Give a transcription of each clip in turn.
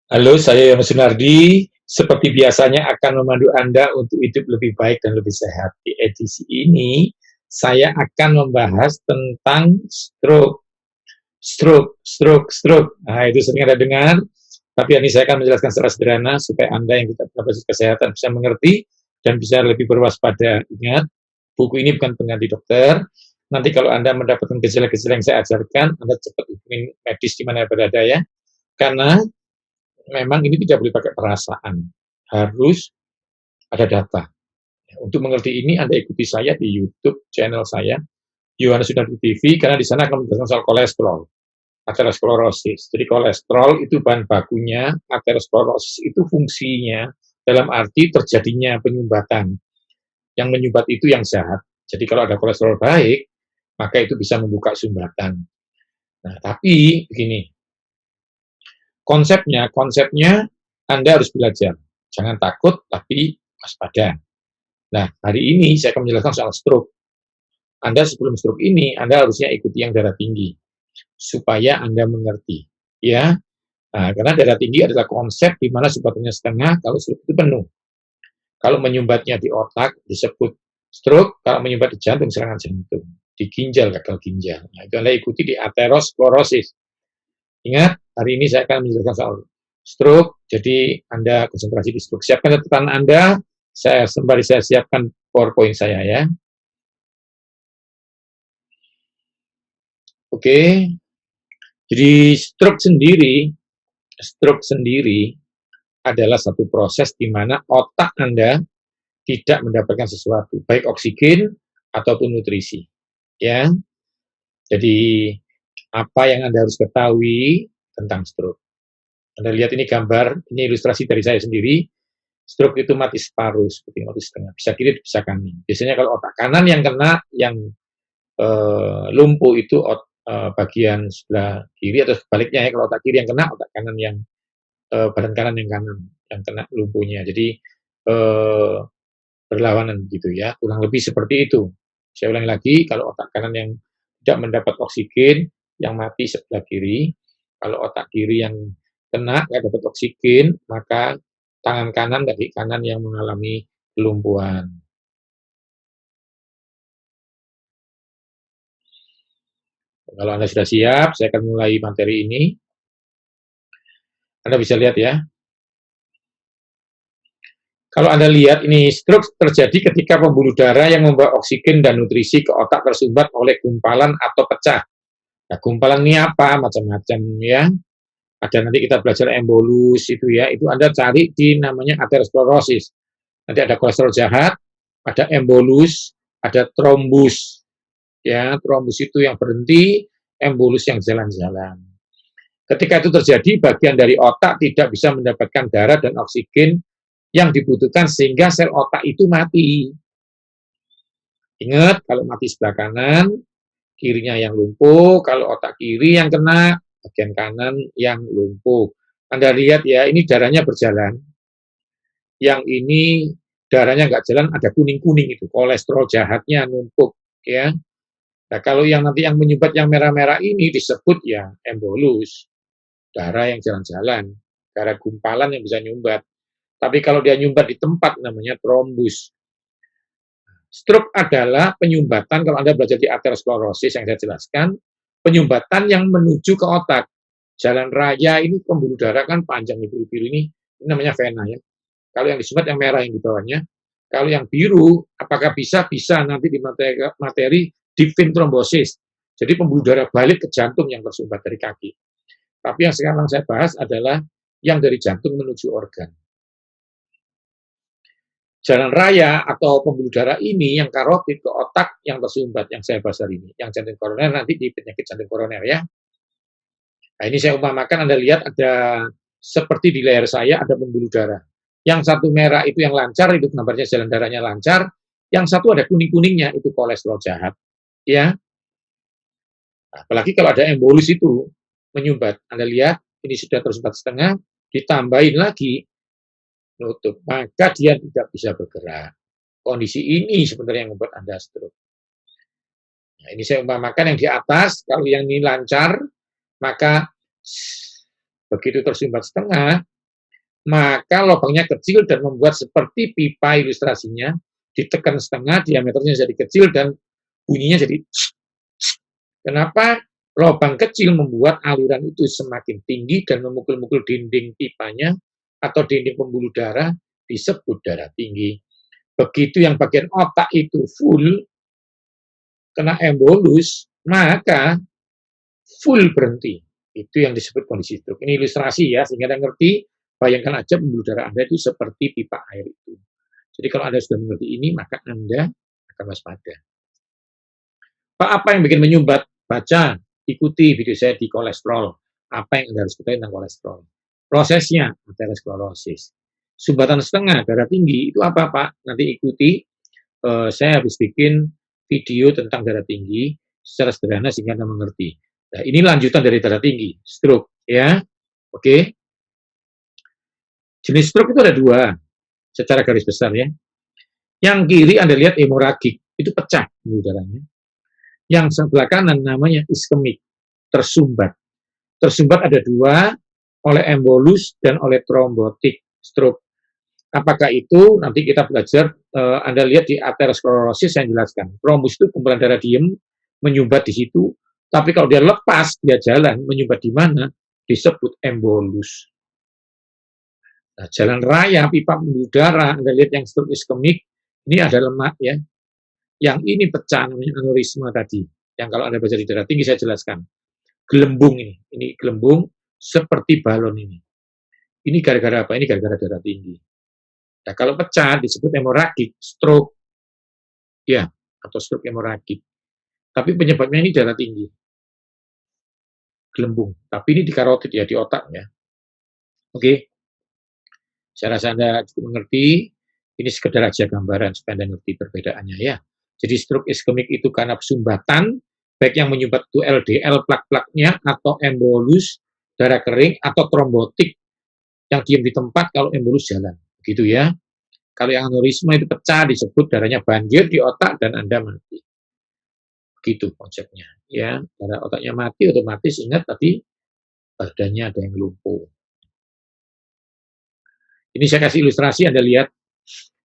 Halo, saya Yono Sunardi. Seperti biasanya akan memandu Anda untuk hidup lebih baik dan lebih sehat. Di edisi ini, saya akan membahas tentang stroke. Stroke. Nah, itu sering Anda dengar. Tapi ini saya akan menjelaskan secara sederhana supaya Anda yang tidak punya kesehatan bisa mengerti dan bisa lebih berwaspada. Ingat, buku ini bukan pengganti dokter. Nanti kalau Anda mendapatkan gejala-gejala yang saya ajarkan, Anda cepat hubungi medis di mana berada ya. Karena memang ini tidak boleh pakai perasaan, harus ada data. Untuk mengerti ini, Anda ikuti saya di YouTube channel saya, Yohanes Sunardi TV, karena di sana akan menjelaskan soal kolesterol, aterosklerosis. Jadi kolesterol itu bahan bakunya, aterosklerosis itu fungsinya dalam arti terjadinya penyumbatan. Yang menyumbat itu yang sehat. Jadi kalau ada kolesterol baik, maka itu bisa membuka sumbatan. Nah, tapi begini, konsepnya Anda harus belajar. Jangan takut, tapi waspada. Nah, hari ini saya akan menjelaskan soal stroke. Anda sebelum stroke ini, Anda harusnya ikuti yang darah tinggi, supaya Anda mengerti. Ya, nah, karena darah tinggi adalah konsep di mana sumbatan setengah, kalau stroke itu penuh. Kalau menyumbatnya di otak, disebut stroke, kalau menyumbat di jantung, serangan jantung. Di ginjal, gagal ginjal. Nah, itu Anda ikuti di aterosklerosis. Ingat, hari ini saya akan menjelaskan soal stroke, jadi Anda konsentrasi di stroke. Siapkan catatan Anda, sembari saya siapkan PowerPoint saya ya. Oke, jadi stroke sendiri adalah satu proses di mana otak Anda tidak mendapatkan sesuatu, baik oksigen ataupun nutrisi. Ya, jadi apa yang Anda harus ketahui tentang stroke? Anda lihat ini gambar, ini ilustrasi dari saya sendiri. Stroke itu mati separuh, seperti mati setengah, bisa kiri, bisa kanan. Biasanya kalau otak kanan yang kena, yang lumpuh itu bagian sebelah kiri atau sebaliknya ya, kalau otak kiri yang kena, otak kanan yang badan kanan yang kena lumpuhnya. Jadi berlawanan gitu ya, kurang lebih seperti itu. Saya ulangi lagi, kalau otak kanan yang tidak mendapat oksigen, yang mati sebelah kiri. Kalau otak kiri yang kena, nggak dapat oksigen, maka tangan kanan, kaki kanan yang mengalami kelumpuhan. Kalau Anda sudah siap, saya akan mulai materi ini. Anda bisa lihat ya. Kalau Anda lihat, ini stroke terjadi ketika pembuluh darah yang membawa oksigen dan nutrisi ke otak tersumbat oleh gumpalan atau pecah. Nah, gumpalan ini apa? Macam-macam ya. Ada nanti kita belajar embolus itu ya. Itu Anda cari di namanya aterosklerosis. Nanti ada kolesterol jahat, ada embolus, ada trombus. Ya, trombus itu yang berhenti, embolus yang jalan-jalan. Ketika itu terjadi, bagian dari otak tidak bisa mendapatkan darah dan oksigen yang dibutuhkan sehingga sel otak itu mati. Ingat, kalau mati sebelah kanan, kirinya yang lumpuh, kalau otak kiri yang kena, bagian kanan yang lumpuh. Anda lihat ya, ini darahnya berjalan. Yang ini darahnya nggak jalan, ada kuning-kuning itu, kolesterol jahatnya numpuk. Ya. Nah, kalau yang nanti yang menyumbat yang merah-merah ini disebut ya embolus, darah yang jalan-jalan, darah gumpalan yang bisa nyumbat. Tapi kalau dia nyumbat di tempat namanya trombus. Stroke adalah penyumbatan, kalau Anda belajar di aterosklerosis yang saya jelaskan, penyumbatan yang menuju ke otak. Jalan raya ini pembuluh darah kan panjang, biru-biru ini namanya vena ya. Kalau yang disumbat yang merah yang di bawahnya. Kalau yang biru, apakah bisa nanti di materi deep vein thrombosis. Jadi pembuluh darah balik ke jantung yang tersumbat dari kaki. Tapi yang sekarang saya bahas adalah yang dari jantung menuju organ. Jalan raya atau pembuluh darah ini yang karotid ke otak yang tersumbat, yang saya bahas hari ini. Yang jantung koroner nanti di penyakit jantung koroner ya. Nah, ini saya umpamakan, Anda lihat ada seperti di leher saya ada pembuluh darah. Yang satu merah itu yang lancar, itu gambarnya jalan darahnya lancar. Yang satu ada kuning-kuningnya, itu kolesterol jahat. Ya. Nah, apalagi kalau ada embolus itu menyumbat. Anda lihat, ini sudah tersumbat setengah, ditambahin lagi, nutup. Maka dia tidak bisa bergerak. Kondisi ini sebenarnya yang membuat Anda stroke. Nah, ini saya umpamakan yang di atas, kalau yang ini lancar, maka begitu tersumbat setengah, maka lubangnya kecil dan membuat seperti pipa ilustrasinya, ditekan setengah, diameternya jadi kecil dan bunyinya jadi. Kenapa? Lubang kecil membuat aliran itu semakin tinggi dan memukul-mukul dinding pipanya atau dinding pembuluh darah, disebut darah tinggi. Begitu yang bagian otak itu full, kena embolus, maka full berhenti. Itu yang disebut kondisi stroke. Ini ilustrasi ya, sehingga Anda ngerti, bayangkan aja pembuluh darah Anda itu seperti pipa air itu. Jadi kalau Anda sudah mengerti ini, maka Anda akan waspada. Pak, apa yang bikin menyumbat? Baca, ikuti video saya di kolesterol. Apa yang Anda harus ketahui tentang kolesterol? Prosesnya, aterosklerosis. Sumbatan setengah, darah tinggi, itu apa Pak? Nanti ikuti, saya habis bikin video tentang darah tinggi secara sederhana sehingga Anda mengerti. Nah, ini lanjutan dari darah tinggi, stroke, ya. Oke. Jenis stroke itu ada dua, secara garis besar ya. Yang kiri Anda lihat hemoragik, itu pecah darahnya. Yang sebelah kanan namanya iskemik, tersumbat. Tersumbat ada dua, oleh embolus dan oleh trombotik stroke. Apakah itu? Nanti kita belajar, Anda lihat di aterosklerosis saya jelaskan. Trombus itu kumpulan darah diem, menyumbat di situ. Tapi kalau dia lepas, dia jalan, menyumbat di mana? Disebut embolus. Nah, jalan raya, pipa pembuluh darah, Anda lihat yang stroke iskemik, ini ada lemak ya. Yang ini pecah, namanya aneurisma tadi. Yang kalau Anda baca di darah tinggi, saya jelaskan. Gelembung ini gelembung seperti balon ini. Ini gara-gara apa? Ini gara-gara darah tinggi. Nah, kalau pecah disebut hemoragik, stroke, ya, atau stroke hemoragik. Tapi penyebabnya ini darah tinggi, gelembung. Tapi ini di karotid ya, di otak ya. Oke, saya rasa Anda cukup mengerti. Ini sekedar aja gambaran supaya Anda ngerti perbedaannya ya. Jadi stroke iskemik itu karena sumbatan, baik yang menyumbat itu LDL plak-plaknya atau embolus darah kering atau trombotik yang diam di tempat kalau embolus jalan, gitu ya. Kalau yang aneurisma itu pecah disebut darahnya banjir di otak dan Anda mati. Begitu konsepnya ya. Darah otaknya mati otomatis ingat tadi badannya ada yang lumpuh. Ini saya kasih ilustrasi Anda lihat.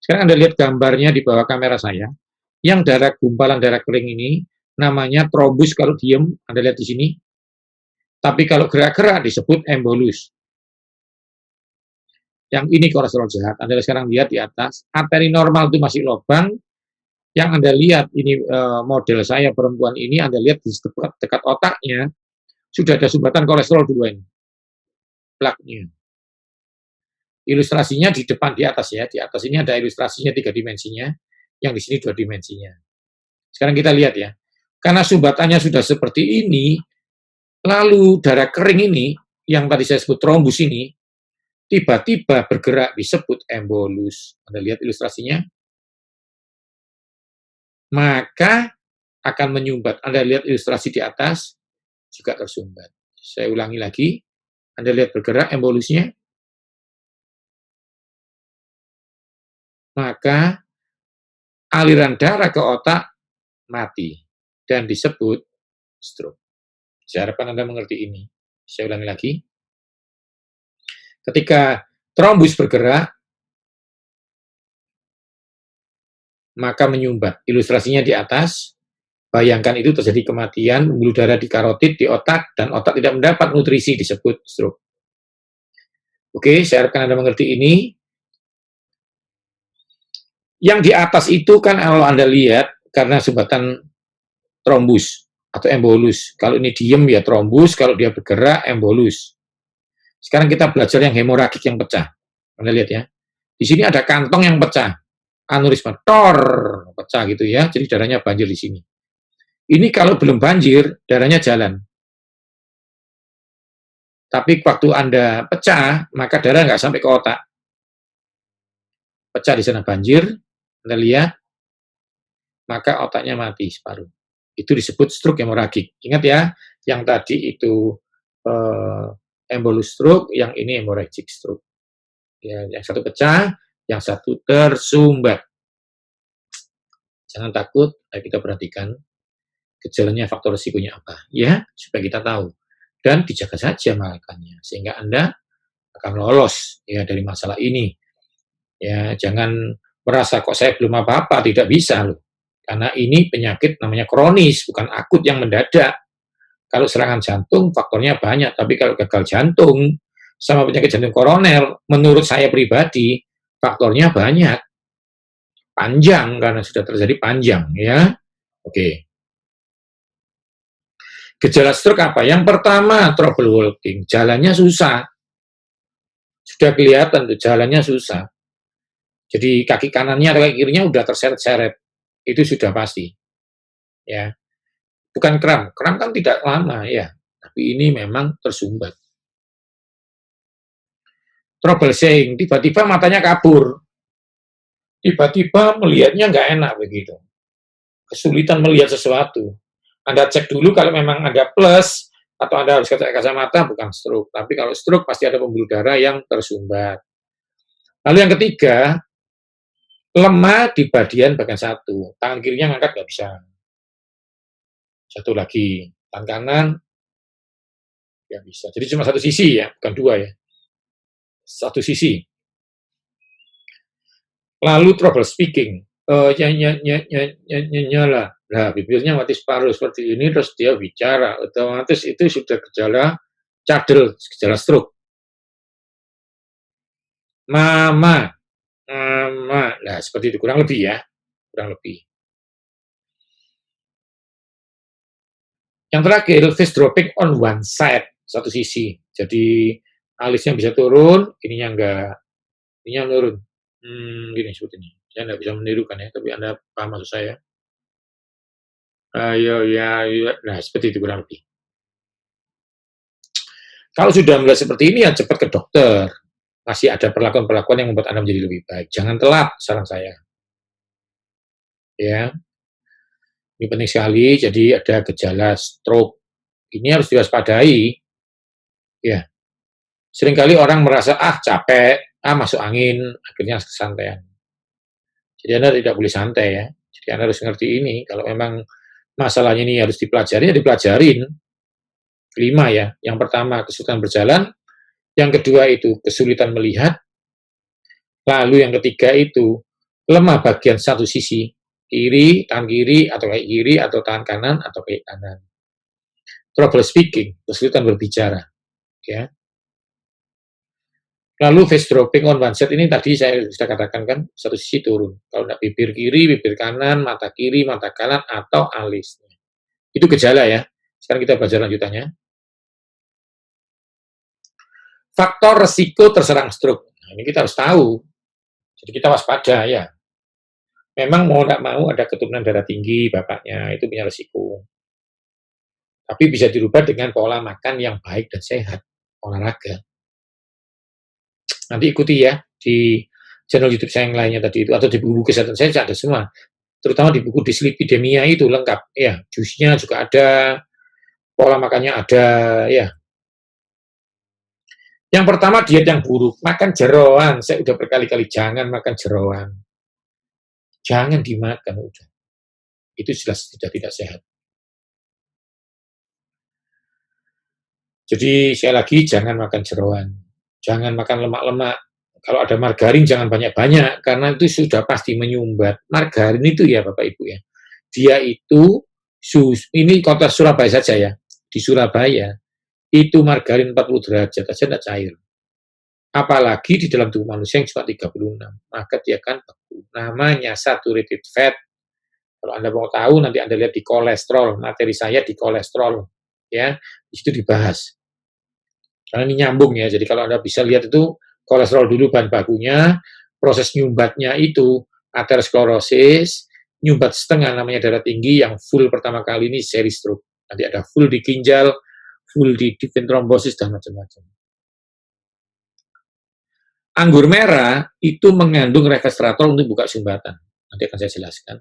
Sekarang Anda lihat gambarnya di bawah kamera saya. Yang darah gumpalan darah kering ini namanya trombus kalau diem, Anda lihat di sini. Tapi kalau gerak-gerak disebut embolus. Yang ini kolesterol jahat. Anda sekarang lihat di atas, arteri normal itu masih lubang. Yang Anda lihat ini model saya perempuan ini, Anda lihat di dekat otaknya sudah ada sumbatan kolesterol dua ini, plaknya. Ilustrasinya di depan di atas ya, di atas ini ada ilustrasinya 3 dimensinya, yang di sini 2 dimensinya. Sekarang kita lihat ya, karena sumbatannya sudah seperti ini, lalu darah kering ini, yang tadi saya sebut trombus ini, tiba-tiba bergerak disebut embolus. Anda lihat ilustrasinya? Maka akan menyumbat. Anda lihat ilustrasi di atas, juga tersumbat. Saya ulangi lagi, Anda lihat bergerak embolusnya, maka aliran darah ke otak mati dan disebut stroke. Saya harapkan Anda mengerti ini. Saya ulangi lagi. Ketika trombus bergerak, maka menyumbat. Ilustrasinya di atas, bayangkan itu terjadi kematian, pembuluh darah di karotid, di otak, dan otak tidak mendapat nutrisi, disebut stroke. Oke, saya harapkan Anda mengerti ini. Yang di atas itu kan kalau Anda lihat, karena sumbatan trombus atau embolus. Kalau ini diem ya trombus, kalau dia bergerak embolus. Sekarang kita belajar yang hemoragik yang pecah. Anda lihat ya. Di sini ada kantong yang pecah. Aneurisma, pecah gitu ya. Jadi darahnya banjir di sini. Ini kalau belum banjir, darahnya jalan. Tapi waktu Anda pecah, maka darah nggak sampai ke otak. Pecah di sana banjir, Anda lihat, maka otaknya mati separuh. Itu disebut stroke hemoragik. Ingat ya, yang tadi itu embolus stroke, yang ini hemorrhagic stroke. Ya, yang satu pecah, yang satu tersumbat. Jangan takut, ayo kita perhatikan gejalanya, faktor risikonya apa, ya, supaya kita tahu. Dan dijaga saja makannya, sehingga Anda akan lolos ya dari masalah ini. Ya, jangan merasa kok saya belum apa-apa, tidak bisa loh. Karena ini penyakit namanya kronis, bukan akut yang mendadak. Kalau serangan jantung faktornya banyak, tapi kalau gagal jantung sama penyakit jantung koroner, menurut saya pribadi faktornya banyak, panjang karena sudah terjadi panjang ya. Oke. Gejala stroke apa? Yang pertama trouble walking, jalannya susah. Sudah kelihatan tuh jalannya susah. Jadi kaki kanannya atau kaki kirinya udah terseret-seret. Itu sudah pasti. Ya. Bukan kram. Kram kan tidak lama ya. Tapi ini memang tersumbat. Trouble seeing, tiba-tiba matanya kabur. Tiba-tiba melihatnya nggak enak begitu. Kesulitan melihat sesuatu. Anda cek dulu kalau memang ada plus atau Anda harus pakai kacamata, bukan stroke. Tapi kalau stroke pasti ada pembuluh darah yang tersumbat. Lalu yang ketiga, lemah di bagian satu. Tangan kirinya ngangkat nggak bisa. Satu lagi, tangan kanan nggak bisa. Jadi cuma satu sisi ya, bukan dua ya. Satu sisi. Lalu trouble speaking. Nyala. Nah, bibirnya mati separuh seperti ini, terus dia bicara. Otomatis itu sudah gejala cadel, gejala stroke. Mama. Nah, seperti itu. Kurang lebih ya. Kurang lebih. Yang terakhir, face dropping on one side. Satu sisi. Jadi, alisnya bisa turun, ininya enggak. Ininya menurun. Gini seperti ini. Saya enggak bisa menirukan ya, tapi Anda paham maksud saya. Ya. Nah, seperti itu kurang lebih. Kalau sudah mulai seperti ini, ya cepat ke dokter. Masih ada perlakuan-perlakuan yang membuat Anda menjadi lebih baik. Jangan telat, saran saya. Ya, ini penting sekali. Jadi ada gejala stroke. Ini harus diwaspadai. Ya, seringkali orang merasa capek, masuk angin, akhirnya kesantean. Jadi Anda tidak boleh santai ya. Jadi Anda harus ngerti ini. Kalau memang masalahnya ini harus dipelajari, ya dipelajarin. 5 ya. Yang pertama kesulitan berjalan, yang kedua itu kesulitan melihat, lalu yang ketiga itu lemah bagian satu sisi, kiri, tangan kiri, atau kaki kiri, atau tangan kanan, atau kaki kanan. Trouble speaking, kesulitan berbicara. Ya. Lalu face dropping on one side ini tadi saya sudah katakan kan, satu sisi turun. Kalau tidak bibir kiri, bibir kanan, mata kiri, mata kanan, atau alisnya. Itu gejala ya. Sekarang kita belajar lanjutannya. Faktor resiko terserang stroke. Nah, ini kita harus tahu. Jadi kita waspada ya. Memang mau tidak mau ada keturunan darah tinggi bapaknya, itu punya resiko. Tapi bisa dirubah dengan pola makan yang baik dan sehat, olahraga. Nanti ikuti ya di channel YouTube saya yang lainnya tadi itu, atau di buku kesehatan saya ada semua. Terutama di buku Dyslipidemia itu lengkap. Ya, jusnya juga ada, pola makannya ada, ya. Yang pertama diet yang buruk, makan jeroan. Saya udah berkali-kali jangan makan jeroan. Jangan dimakan udah. Itu jelas tidak sehat. Jadi sekali lagi jangan makan jeroan. Jangan makan lemak-lemak. Kalau ada margarin jangan banyak-banyak karena itu sudah pasti menyumbat. Margarin itu ya Bapak Ibu ya. Dia itu ini kota Surabaya saja ya. Di Surabaya itu margarin 40 derajat saja tidak cair. Apalagi di dalam tubuh manusia yang cuma 36, maka dia akan beku. Namanya saturated fat. Kalau Anda mau tahu nanti Anda lihat di kolesterol, materi saya di kolesterol ya. Di situ dibahas. Karena ini nyambung ya. Jadi kalau Anda bisa lihat itu kolesterol dulu bahan bakunya, proses nyumbatnya itu aterosklerosis, nyumbat setengah namanya darah tinggi, yang full pertama kali ini seri stroke. Nanti ada full di ginjal, full di vein trombosis dan macam-macam. Anggur merah itu mengandung resveratrol untuk buka sumbatan. Nanti akan saya jelaskan.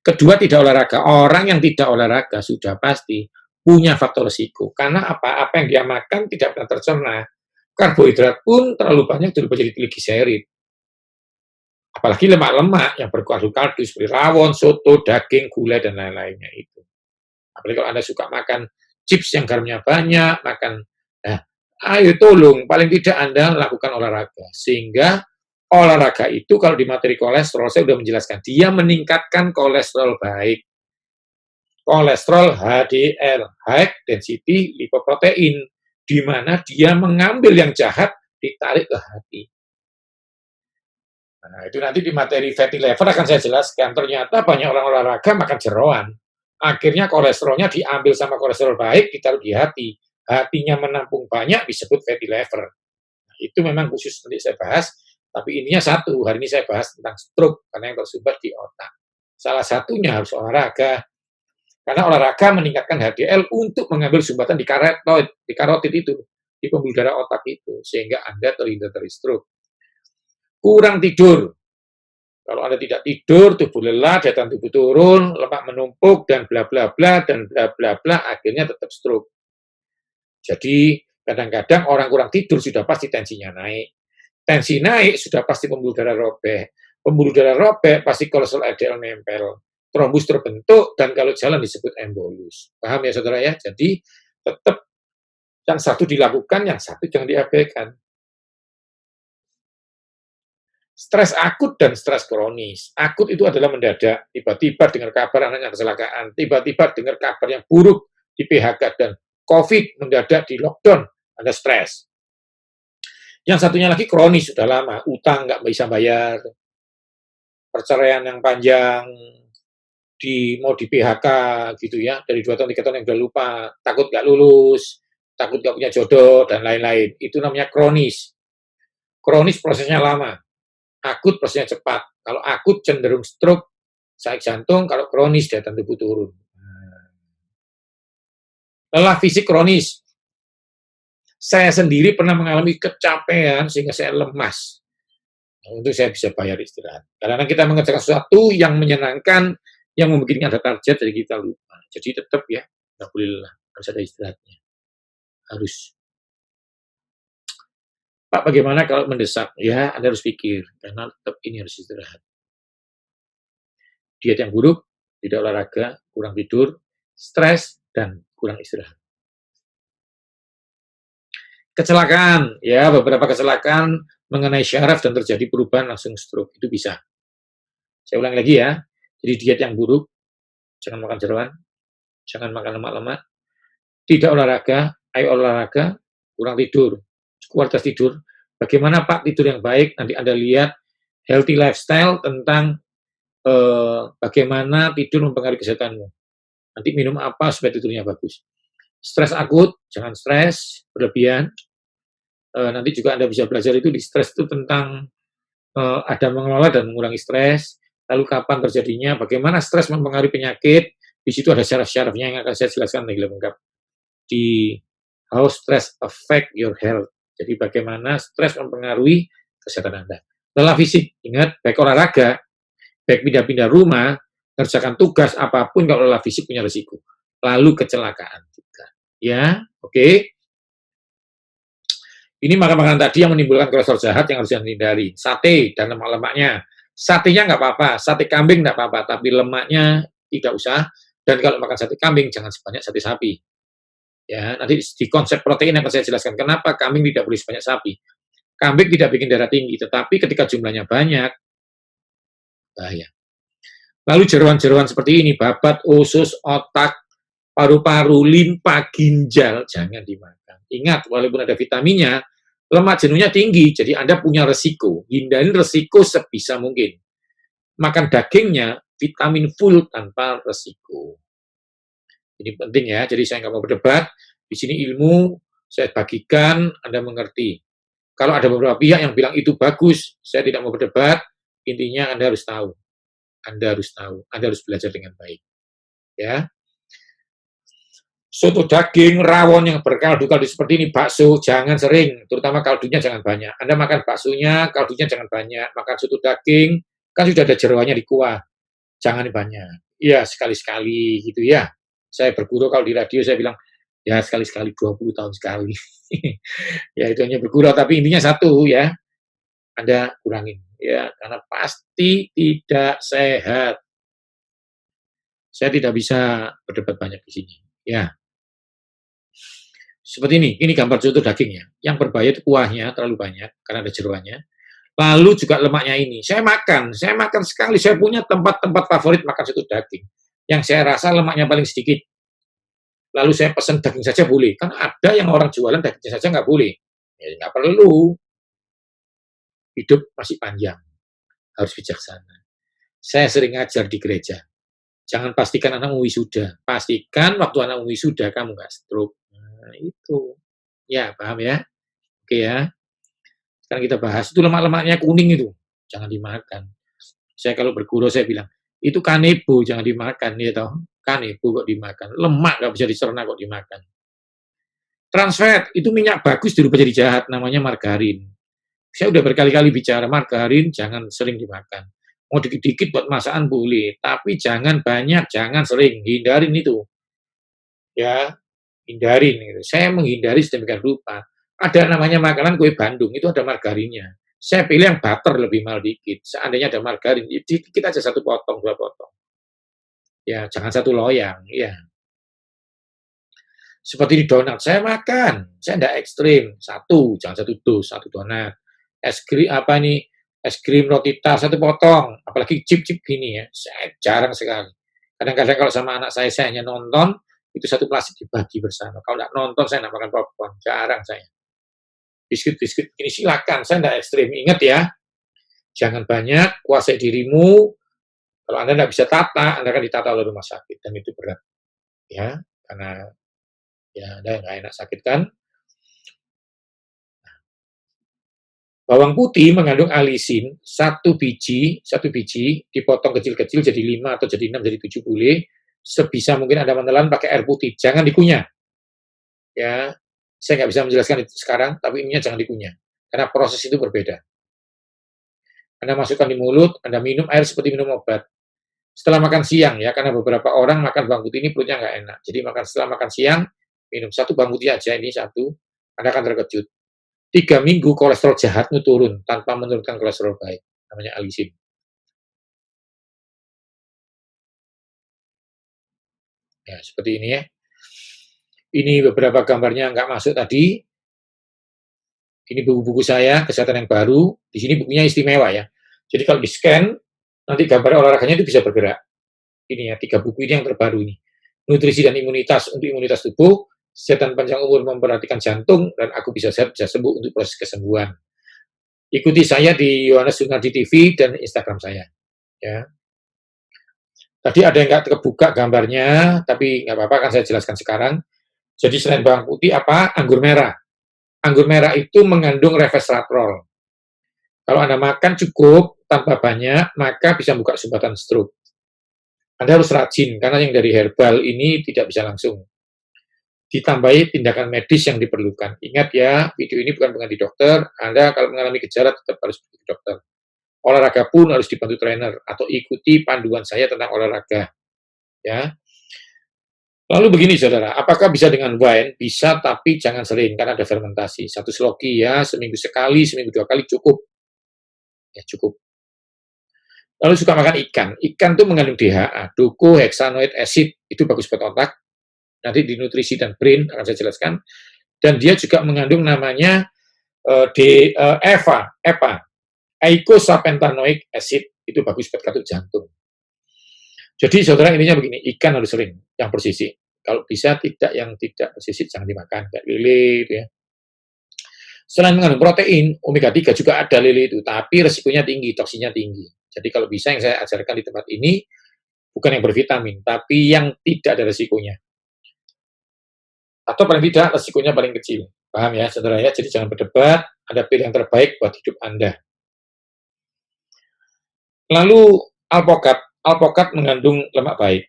Kedua, tidak olahraga. Orang yang tidak olahraga sudah pasti punya faktor risiko. Karena apa yang dia makan tidak pernah tercerna. Karbohidrat pun terlalu banyak berubah jadi trigliserid. Apalagi lemak-lemak yang berkaldu-kaldu seperti rawon, soto, daging, gulai, dan lain-lainnya itu. Apalagi kalau Anda suka makan chips yang garamnya banyak, makan ayo tolong, paling tidak Anda lakukan olahraga. Sehingga olahraga itu kalau di materi kolesterol, saya sudah menjelaskan, dia meningkatkan kolesterol baik. Kolesterol HDL, high density lipoprotein, di mana dia mengambil yang jahat, ditarik ke hati. Nah, itu nanti di materi fatty liver akan saya jelaskan. Ternyata banyak orang olahraga makan jeroan. Akhirnya kolesterolnya diambil sama kolesterol baik, ditaruh di hati. Hatinya menampung banyak, disebut fatty liver. Nah, itu memang khusus nanti saya bahas, tapi ininya satu. Hari ini saya bahas tentang stroke, karena yang tersumbat di otak. Salah satunya harus olahraga. Karena olahraga meningkatkan HDL untuk mengambil sumbatan di karotid itu, di pembuluh darah otak itu, sehingga Anda terhindar dari stroke. Kurang tidur. Kalau Anda tidak tidur, tubuh lelah, daya tahan tubuh turun, lemak menumpuk, dan bla bla bla, dan bla bla bla, akhirnya tetap stroke. Jadi, kadang-kadang orang kurang tidur sudah pasti tensinya naik. Tensi naik, sudah pasti pembuluh darah robek. Pembuluh darah robek, pasti kolesterol LDL nempel. Trombus terbentuk, dan kalau jalan disebut embolus. Paham ya, saudara ya? Jadi, tetap yang satu dilakukan, yang satu jangan diabaikan. Stres akut dan stres kronis. Akut itu adalah mendadak, tiba-tiba dengar kabar anaknya kecelakaan, tiba-tiba dengar kabar yang buruk di PHK dan COVID mendadak di lockdown, Anda stres. Yang satunya lagi kronis, sudah lama, utang nggak bisa bayar, perceraian yang panjang, mau di PHK gitu ya, dari 2 tahun, 3 tahun yang udah lupa, takut nggak lulus, takut nggak punya jodoh, dan lain-lain. Itu namanya kronis. Kronis prosesnya lama. Akut prosesnya cepat. Kalau akut cenderung stroke, sakit jantung, kalau kronis daya tahan tubuh turun. Lelah fisik kronis. Saya sendiri pernah mengalami kecapean sehingga saya lemas. Untuk saya bisa bayar istirahat. Karena kita mengerjakan sesuatu yang menyenangkan, yang membuat ada target, jadi kita lupa. Jadi tetap ya, nggak boleh lelah, harus ada istirahatnya. Harus. Pak, bagaimana kalau mendesak? Ya, Anda harus pikir, karena tetap ini harus istirahat. Diet yang buruk, tidak olahraga, kurang tidur, stres, dan kurang istirahat. Kecelakaan, ya beberapa kecelakaan mengenai syaraf dan terjadi perubahan langsung stroke, itu bisa. Saya ulang lagi ya, jadi diet yang buruk, jangan makan jeroan, jangan makan lemak-lemak, tidak olahraga, ayo olahraga, kurang tidur, kualitas tidur. Bagaimana Pak tidur yang baik? Nanti Anda lihat healthy lifestyle tentang bagaimana tidur mempengaruhi kesehatanmu. Nanti minum apa supaya tidurnya bagus. Stres akut, jangan stres berlebihan. Nanti juga Anda bisa belajar itu di stres itu tentang ada mengelola dan mengurangi stres, lalu kapan terjadinya, bagaimana stres mempengaruhi penyakit, di situ ada syaraf-syarafnya yang akan saya jelaskan lebih lengkap. Di How Stress Affect Your Health. Jadi bagaimana stres mempengaruhi kesehatan Anda. Lelah fisik, ingat, baik olahraga, baik pindah-pindah rumah, kerjakan tugas, apapun kalau lelah fisik punya risiko. Lalu kecelakaan juga. Ya, oke. Ini makan-makanan tadi yang menimbulkan kolesterol jahat yang harus dihindari. Sate dan lemak-lemaknya. Satenya nggak apa-apa, sate kambing nggak apa-apa, tapi lemaknya tidak usah. Dan kalau makan sate kambing, jangan sebanyak sate sapi. Ya, nanti di konsep protein akan saya jelaskan kenapa kambing tidak boleh sebanyak sapi. Kambing tidak bikin darah tinggi, tetapi ketika jumlahnya banyak, bahaya. Lalu jeroan-jeroan seperti ini, babat, usus, otak, paru-paru, limpa, ginjal, jangan dimakan. Ingat, walaupun ada vitaminnya, lemak jenuhnya tinggi, jadi Anda punya resiko. Hindari resiko sebisa mungkin. Makan dagingnya, vitamin full tanpa resiko. Ini penting ya, jadi saya nggak mau berdebat. Di sini ilmu saya bagikan, Anda mengerti. Kalau ada beberapa pihak yang bilang itu bagus, saya tidak mau berdebat. Intinya Anda harus tahu. Anda harus tahu. Anda harus belajar dengan baik. Ya. Soto daging, rawon yang berkaldu-kaldu seperti ini, bakso, jangan sering. Terutama kaldunya jangan banyak. Anda makan baksonya, kaldunya jangan banyak. Makan soto daging, kan sudah ada jeroannya di kuah. Jangan banyak. Iya, sekali-sekali gitu ya. Saya berguru kalau di radio, saya bilang, ya sekali-sekali, 20 tahun sekali. Ya itu hanya bergurau, tapi intinya satu ya, Anda kurangin. Ya, karena pasti tidak sehat. Saya tidak bisa berdebat banyak di sini. Ya. Seperti ini gambar contoh dagingnya. Yang berbahaya itu kuahnya terlalu banyak karena ada jeroannya. Lalu juga lemaknya ini. Saya makan sekali. Saya punya tempat-tempat favorit makan soto daging. Yang saya rasa lemaknya paling sedikit. Lalu saya pesan daging saja boleh. Kan ada yang orang jualan dagingnya saja nggak boleh. Ya nggak perlu. Hidup masih panjang. Harus bijaksana. Saya sering ngajar di gereja. Jangan pastikan anakmu wisuda. Pastikan waktu anakmu wisuda kamu nggak stroke. Nah, itu. Ya, paham ya? Oke ya. Sekarang kita bahas. Itu lemak-lemaknya kuning itu. Jangan dimakan. Saya kalau berguru saya bilang, itu kanebo, jangan dimakan. Ya toh, kanebo kok dimakan. Lemak nggak bisa dicerna kok dimakan. Trans fat, itu minyak bagus dirubah jadi jahat, namanya margarin. Saya udah berkali-kali bicara, margarin jangan sering dimakan. Mau dikit-dikit buat masakan boleh, tapi jangan banyak, jangan sering, hindarin itu. Ya, hindarin. Gitu. Saya menghindari sedemikian rupa. Ada namanya makanan kue Bandung, itu ada margarinnya. Saya pilih yang butter lebih mahal dikit. Seandainya ada margarin, dikit aja 1 potong, 2 potong. Ya, jangan 1 loyang. Ya, seperti di donat, saya makan, saya tidak ekstrim, jangan 1 dus, 1 donat. Es krim apa nih? Es krim roti tart 1 potong, apalagi chip-chip gini ya, saya jarang sekali. Kadang-kadang kalau sama anak saya hanya nonton, itu 1 plastik dibagi bersama. Kalau tidak nonton, saya tidak makan popcorn, jarang saya. Biskuit-biskuit ini silakan, saya tidak ekstrim. Ingat ya, jangan banyak, kuasai dirimu. Kalau Anda tidak bisa tata, Anda akan ditata oleh rumah sakit, dan itu berat. Ya, karena ya Anda nggak enak sakit kan. Bawang putih mengandung alisin, satu biji dipotong kecil-kecil jadi 5 atau jadi 6 jadi 7 boleh. Sebisa mungkin Anda menelan pakai air putih, jangan dikunyah. Ya, saya nggak bisa menjelaskan itu sekarang, tapi ininya jangan dikunyah. Karena proses itu berbeda. Anda masukkan di mulut, Anda minum air seperti minum obat. Setelah makan siang ya, karena beberapa orang makan bawang putih ini perutnya nggak enak. Jadi setelah makan siang, minum 1 bawang putih aja, ini 1, Anda akan terkejut. 3 minggu kolesterol jahatmu turun tanpa menurunkan kolesterol baik. Namanya alisin. Ya, seperti ini ya. Ini beberapa gambarnya nggak masuk tadi. Ini buku-buku saya, kesehatan yang baru. Di sini bukunya istimewa ya. Jadi kalau di-scan, nanti gambar olahraganya itu bisa bergerak. Ini ya, 3 buku ini yang terbaru ini. Nutrisi dan imunitas untuk imunitas tubuh, kesehatan panjang umur memperhatikan jantung, dan aku bisa sehat, bisa sembuh untuk proses kesembuhan. Ikuti saya di Yohanes Sunardi TV dan Instagram saya. Ya. Tadi ada yang nggak terbuka gambarnya, tapi nggak apa-apa, kan saya jelaskan sekarang. Jadi selain bawang putih, apa? Anggur merah. Anggur merah itu mengandung resveratrol. Kalau Anda makan cukup, tanpa banyak, maka bisa buka sumbatan stroke. Anda harus rajin, karena yang dari herbal ini tidak bisa langsung. Ditambahi tindakan medis yang diperlukan. Ingat ya, video ini bukan pengganti dokter. Anda kalau mengalami gejala tetap harus pergi ke dokter. Olahraga pun harus dibantu trainer, atau ikuti panduan saya tentang olahraga. Ya. Lalu begini saudara, apakah bisa dengan wine? Bisa, tapi jangan sering, karena ada fermentasi. 1 sloki ya, seminggu sekali, seminggu 2 kali cukup. Ya cukup. Lalu suka makan ikan. Ikan itu mengandung DHA, docosahexaenoid acid, itu bagus buat otak. Nanti di nutrisi dan brain akan saya jelaskan. Dan dia juga mengandung namanya EPA, eicosapentaenoic acid, itu bagus buat katup jantung. Jadi saudara intinya begini, ikan harus sering yang bersisik. Kalau bisa yang tidak bersisik jangan dimakan, kayak lele gitu ya. Selain mengandung protein, omega 3 juga ada lele itu, tapi resikonya tinggi, toksinnya tinggi. Jadi kalau bisa yang saya ajarkan di tempat ini bukan yang bervitamin, tapi yang tidak ada resikonya. Atau paling tidak resikonya paling kecil. Paham ya saudara ya? Jadi jangan berdebat, Anda pilih yang terbaik buat hidup Anda. Lalu alpukat mengandung lemak baik.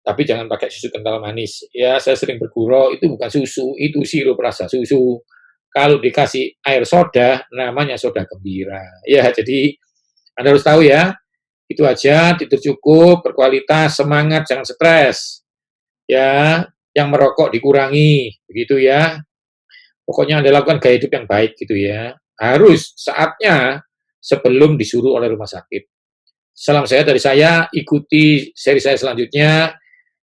Tapi jangan pakai susu kental manis. Ya, saya sering bergurau, itu bukan susu, itu sirup rasa susu. Kalau dikasih air soda, namanya soda gembira. Ya, jadi Anda harus tahu ya, itu aja, tidur cukup, berkualitas, semangat, jangan stres. Ya, yang merokok dikurangi, begitu ya. Pokoknya Anda lakukan gaya hidup yang baik gitu ya. Harus saatnya sebelum disuruh oleh rumah sakit. Salam sehat dari saya, ikuti seri saya selanjutnya.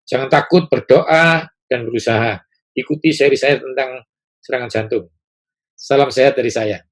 Jangan takut, berdoa, dan berusaha. ikuti seri saya tentang serangan jantung. Salam sehat dari saya.